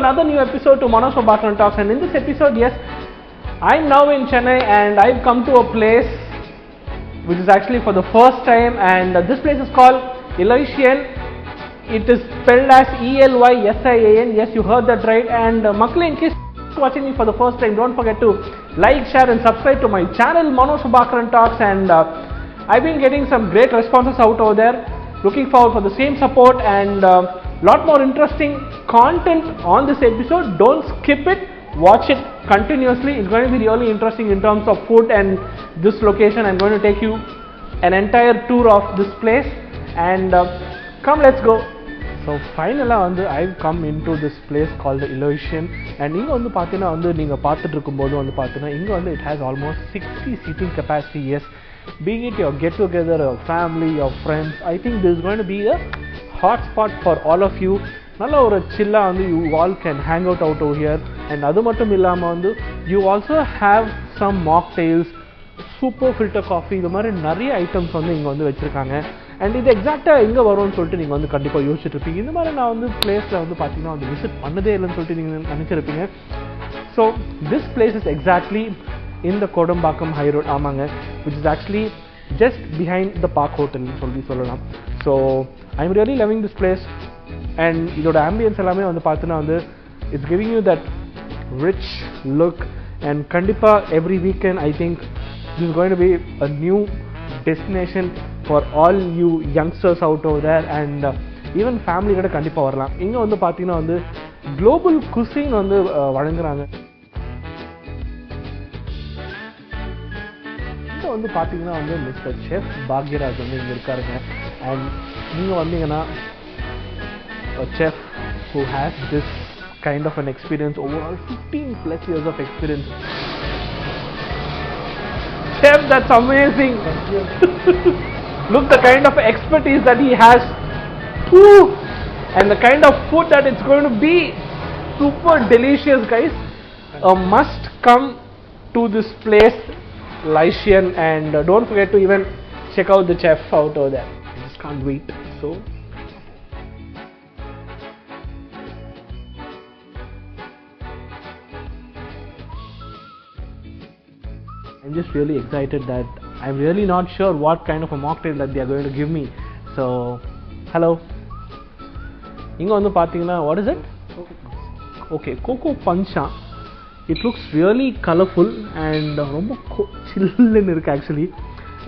another new episode to Manoj Background Talks, and in this episode, yes, I'm now in Chennai and I've come to a place which is actually for the first time, and this place is called Elysian. It is spelled as Elysian. Yes, you heard that right. And Makle, in case you're watching me for the first time, don't forget to like, share and subscribe to my channel Manoj Background Talks, and I've been getting some great responses out over there. Looking forward for the same support and lot more interesting content on this episode. Don't skip it, watch it continuously. It's going to be really interesting in terms of food and this location. I'm going to take you an entire tour of this place, and come, let's go. So finally I've come into this place called the Elysian, and inga vandu pathina vandu neenga paathitu irukumbodhu vandu pathina inga vandu it has almost 60 seating capacity. Yes, being it your get together, your family, your friends, I think this is going to be a hot spot for all of you. Nalla oru chilla vandu you all can hang out over here, and adu mattum illama vandu you also have some mocktails, super filter coffee, idu mari nariya items vandu inga vandu vechirukanga. And இது எக்ஸாக்டா எங்க வரும்னு சொல்லிட்டு நீங்க வந்து கண்டிப்பா யோசிச்சுட்டு இருப்பீங்க. இந்த மாதிரி நான் வந்து பிளேஸ்ல வந்து பாத்தீங்கன்னா வந்து விசிட் பண்ணதே இல்லைன்னு சொல்லிட்டு நீங்க நினைச்சிருப்பீங்க. So this place is exactly in the Kodambakkam high road. ஆமாங்க, which is actually just behind the park ஹோட்டல்னு சொல்லலாம். So I am really loving this place, and இதோட ஆம்பியன்ஸ் எல்லாமே வந்து பார்த்தீங்கன்னா வந்து it's giving you that rich look. And கண்டிப்பா every weekend I think this is going to be a new destination for all you youngsters out over there, and even family கூட கண்டிப்பா வரலாம். இங்க வந்து பாத்தீங்கன்னா வந்து global cuisine வந்து வழங்குறாங்க. இங்க வந்து பாத்தீங்கன்னா வந்து மிஸ்டர் செஃப் பாக்யராஜ் வந்து இங்க இருக்காருங்க. அண்ட் நீங்க வந்தீங்கன்னா a chef who has this kind of an experience, overall 15 plus years of experience. Chef, that's amazing. Look, the kind of expertise that he has. Woo! And the kind of food that it's going to be super delicious, guys. A must come to this place, Elysian, and don't forget to even check out the chef out over there. I just can't wait. So I'm just really excited that I'm really not sure what kind of a mocktail that they are going to give me. So, hello. Inga vandu pathina, what is it? Okay, cocoa punch. It looks really colorful and romba chillin irukku actually.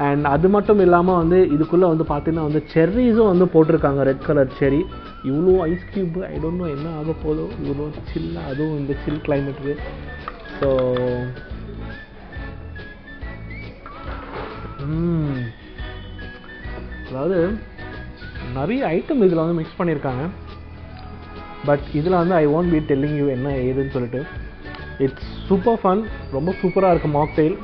And adu mattum illama vandu idukulla vandu pathina vandu cherries vandu potirukanga, red color cherry. Ivlo ice cube, I don't know enna aga podho, ivlo chill adu in the chill climate ku. So அதாவது நிறைய item இதில் வந்து mix பண்ணியிருக்காங்க. But இதில் வந்து I won't be telling you என்ன ஏதுன்னு சொல்லிட்டு. இட்ஸ் சூப்பர் ஃபன், ரொம்ப சூப்பராக இருக்குது mocktail.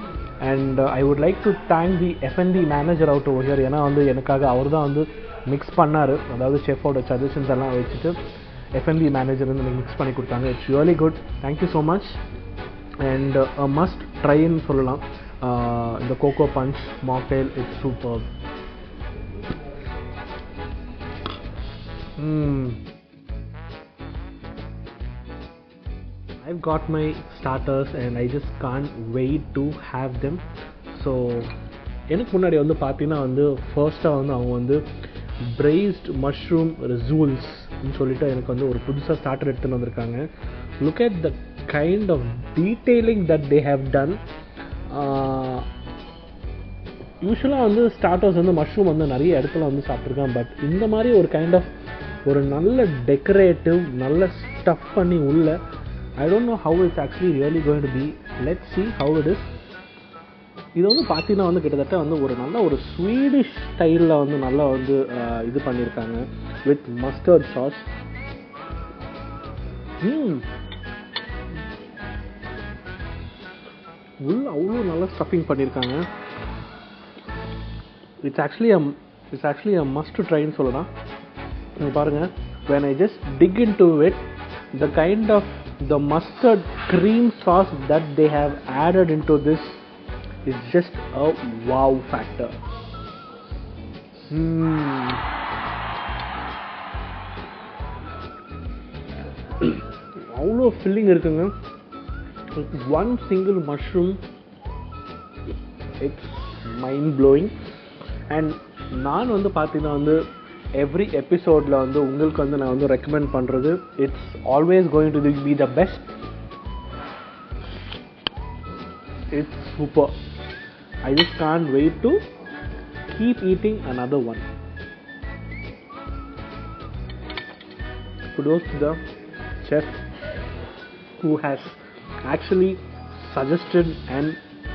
And I would like to thank the FNT manager out over here. ஏன்னா வந்து எனக்காக அவர் தான் வந்து மிக்ஸ் பண்ணார். அதாவது செஃபோட சஜஷன்ஸ் எல்லாம் வச்சுட்டு எஃப்என்டி மேனேஜர் வந்து மிக்ஸ் பண்ணி கொடுத்தாங்க. It's really good, thank you so much. And must ட்ரைன்னு சொல்லலாம். The cocoa punch mocktail is superb. I've got my starters and I just can't wait to have them. So எனக்கு முன்னாடி வந்து பார்த்தீங்கன்னா வந்து ஃபர்ஸ்ட்டாக வந்து அவங்க வந்து braised mushroom rissoles ன்னு சொல்லிட்டு எனக்கு வந்து ஒரு புதுசாக ஸ்டார்டர் எடுத்துன்னு வந்திருக்காங்க. Look at the kind of detailing that they have done. யூஸ்வலாக வந்து ஸ்டார்டர்ஸ் வந்து மஷ்ரூம் வந்து நிறைய இடத்துல வந்து சாப்பிட்ருக்கேன். பட் இந்த மாதிரி ஒரு கைண்ட் ஆஃப் ஒரு நல்ல டெக்கரேட்டிவ், நல்ல ஸ்டஃப் பண்ணி உள்ள, I don't know how it's actually really going to be. Let's see how it is. இது வந்து பார்த்தீங்கன்னா வந்து கிட்டத்தட்ட வந்து ஒரு நல்ல ஒரு ஸ்வீடிஷ் ஸ்டைலில் வந்து நல்லா வந்து இது பண்ணியிருக்காங்க வித் மஸ்டர்ட் சாஸ். உள்ள அவ்வளோ நல்லா ஸ்டஃபிங் பண்ணியிருக்காங்க. It's actually a must to try ன்னு சொல்லலாம். நீங்கள் பாருங்கள், when I just dig into it, the kind of the mustard cream sauce that they have added into this is just a wow factor. அவ்வளோ filling இருக்குங்க. One single mushroom, it's mind blowing. And நான் வந்து பார்த்தீங்கன்னா வந்து every எபிசோடில் வந்து உங்களுக்கு வந்து நான் வந்து ரெக்கமெண்ட் பண்ணுறது, it's always going to be the best. It's super. I just can't wait to keep eating another one. Kudos to the chef who has actually suggested and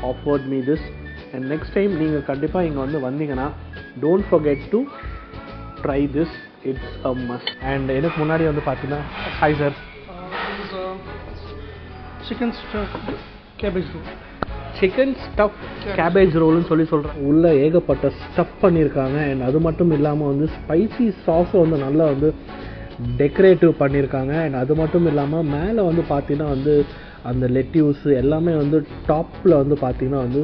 offered me this. And next time நீங்க கண்டிப்பா இங்க வந்து வந்தீங்கன்னா don't forget to try this. It's a must. And எனக்கு முன்னாடி வந்து பார்த்தீங்கன்னா hi sir, this is chicken stuffed cabbage roll. Chicken stuff cabbage ரோல்னு சொல்கிறேன். உள்ளே ஏகப்பட்ட ஸ்டஃப் பண்ணியிருக்காங்க. அண்ட் அது மட்டும் இல்லாமல் வந்து ஸ்பைசி சாஸை வந்து நல்லா வந்து டெக்கரேட்டிவ் பண்ணியிருக்காங்க. அண்ட் அது மட்டும் இல்லாமல் மேலே வந்து பார்த்தீங்கன்னா வந்து அந்த லெட்யூஸ் எல்லாமே வந்து டாப்பில் வந்து பார்த்தீங்கன்னா வந்து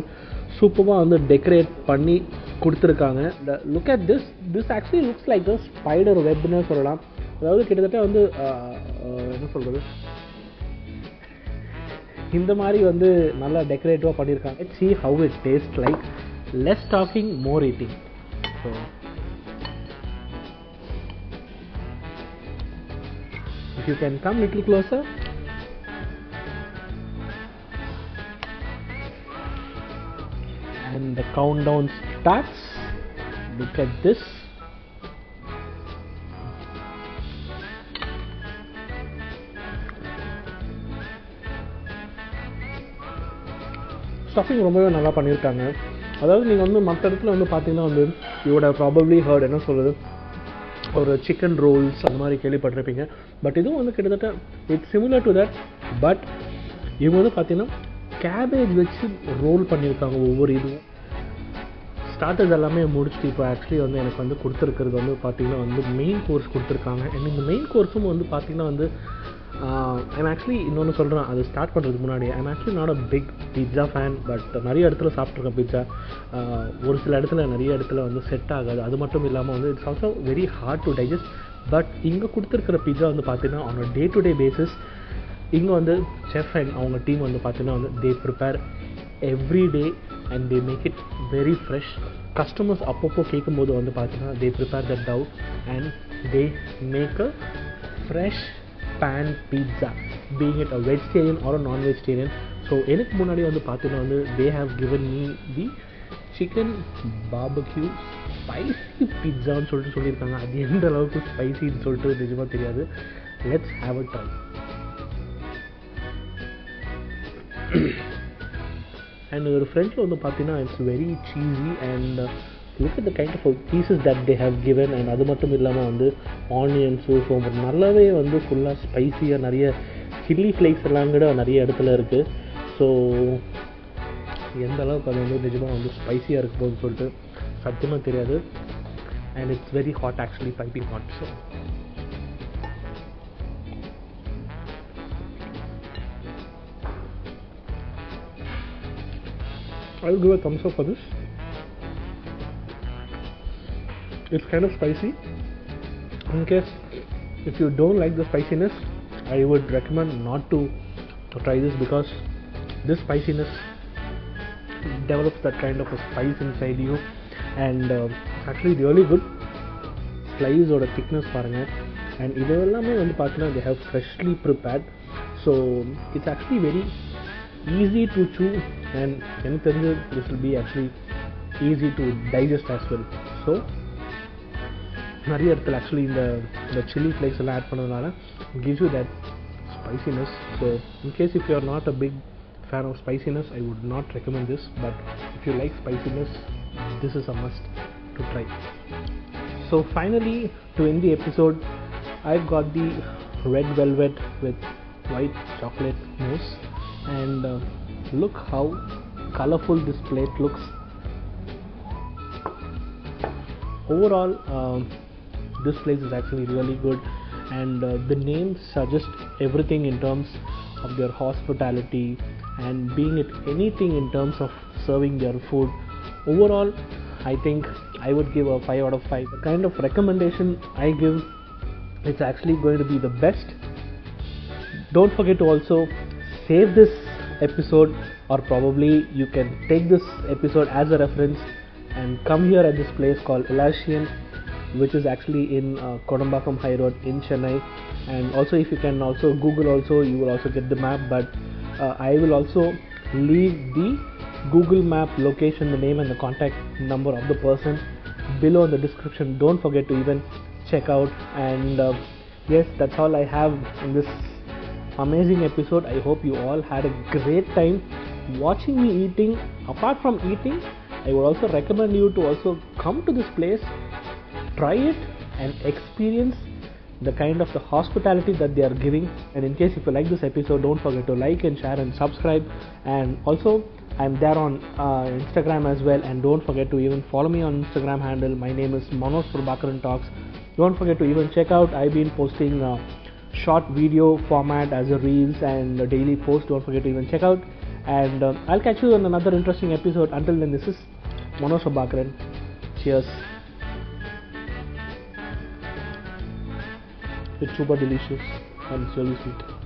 சூப்பராக வந்து டெக்கரேட் பண்ணி கொடுத்துருக்காங்க. Look at this actually looks like a spider வெப்னு சொல்லலாம். அதாவது கிட்டத்தட்ட வந்து என்ன சொல்கிறது, இந்த மாதிரி வந்து நல்லா டெக்கரேட்டிவாக பண்ணியிருக்காங்க. Let's see how it tastes like. Less talking, more eating. So if you can come little closer. And the countdown starts. Look at this. Stuffing ரொம்பவே நல்லா பண்ணியிருக்காங்க. அதாவது நீங்கள் வந்து மற்ற இடத்துல வந்து பார்த்தீங்கன்னா வந்து you would have probably heard, என்ன சொல்கிறது, ஒரு சிக்கன் ரோல்ஸ் அந்த மாதிரி கேள்விப்பட்டிருப்பீங்க. பட் இதுவும் வந்து கிட்டத்தட்ட it's similar to that. But இவங்க வந்து பார்த்தீங்கன்னா கேபேஜ் வச்சு ரோல் பண்ணியிருக்காங்க ஒவ்வொரு இதுவும். ஸ்டார்டர்ஸ் எல்லாமே முடிச்சுட்டு இப்போ ஆக்சுவலி வந்து எனக்கு வந்து கொடுத்துருக்கிறது வந்து பார்த்தீங்கன்னா வந்து மெயின் கோர்ஸ் கொடுத்துருக்காங்க. அண்ட் இந்த மெயின் கோர்ஸும் வந்து பார்த்தீங்கன்னா வந்து ஐம் ஆக்சுவலி இன்னொன்று சொல்கிறேன், அது ஸ்டார்ட் பண்ணுறதுக்கு முன்னாடி I'm actually not a big pizza fan. But நிறைய இடத்துல சாப்பிட்ருக்கேன் பிட்ஸா. ஒரு சில இடத்துல நிறைய இடத்துல வந்து செட் ஆகாது. அது மட்டும் இல்லாமல் வந்து it's also very hard to digest. But இங்கே கொடுத்துருக்கிற பிட்ஸா வந்து பார்த்தீங்கன்னா on a day to day basis இங்கே வந்து செஃப் அண்ட் அவங்க டீம் வந்து பார்த்தீங்கன்னா வந்து they prepare every day and they make it very fresh. Customers அப்பப்போ கேட்கும்போது வந்து பார்த்தீங்கன்னா they prepare that dough and they make a fresh pan pizza, being it a vegetarian or a non-vegetarian. So எனக்கு முன்னாடி வந்து பார்த்தீங்கன்னா வந்து they have given me the chicken barbecue spicy pizzaன்னு சொல்லியிருக்காங்க. அது எந்த அளவுக்கு ஸ்பைசின்னு சொல்லிட்டு நிஜமாக தெரியாது. Let's have a try. And ஒரு ஃப்ரெண்ட்ஸில் வந்து பார்த்தீங்கன்னா it's very cheesy and look at the kind of pieces that they have given. and அது மட்டும் இல்லாமல் வந்து ஆனியன்ஸு ஸோ நல்லாவே வந்து ஃபுல்லாக ஸ்பைஸியாக நிறைய சில்லி ஃப்ளேக்ஸ் எல்லாம் கூட நிறைய இடத்துல இருக்குது. ஸோ எந்த அளவுக்கு அது வந்து நிஜமாக வந்து ஸ்பைஸியாக இருக்க போகுதுன்னு சொல்லிட்டு சத்தியமாக தெரியாது. And it's very hot actually, piping hot. So I will give a thumbs up for this. It's kind of spicy. In case if you don't like the spiciness, I would recommend not to try this, because this spiciness develops that kind of a spice inside you. And it's actually really good. Slice or thickness பாருங்க. And இது எல்லாமே வந்து பார்த்தீங்கன்னா they have freshly prepared, so it's actually very easy to chew. And எனக்கு தெரிஞ்சு this will be actually easy to digest as well. So நிறைய இடத்துல actually இந்த சில்லி ஃப்ளேக்ஸ் எல்லாம் ஆட் பண்ணதுனால gives you that spiciness. So in case if you are not a big fan of spiciness, I would not recommend this. But if you like spiciness, this is a must to try. So finally, to end the episode, I've got the red velvet with white chocolate mousse. And look how colorful this plate looks. Overall, this place is actually really good, and the name suggests everything in terms of their hospitality and being it anything in terms of serving their food. Overall, I think I would give a 5 out of 5. The kind of recommendation I give, it's actually going to be the best Don't forget to also save this episode, or probably you can take this episode as a reference and come here at this place called Elysian, which is actually in Kodambakkam High Road in Chennai. And also, if you can also Google also, you will also get the map, but I will also leave the Google map location, the name and the contact number of the person below in the description. Don't forget to even check out. And yes, that's all I have in this amazing episode. I hope you all had a great time watching me eating. Apart from eating, I would also recommend you to also come to this place, try it and experience the kind of the hospitality that they are giving. And in case if you like this episode, don't forget to like and share and subscribe. And also, I'm there on Instagram as well, and don't forget to even follow me on Instagram handle. My name is Manos for Bakaran Talks. Don't forget to even check out, I've been posting short video format as a reels and a daily post. Don't forget to even check out, and I'll catch you on another interesting episode. Until then, this is Manos for Bakaran. Cheers. It's super delicious and it's really sweet.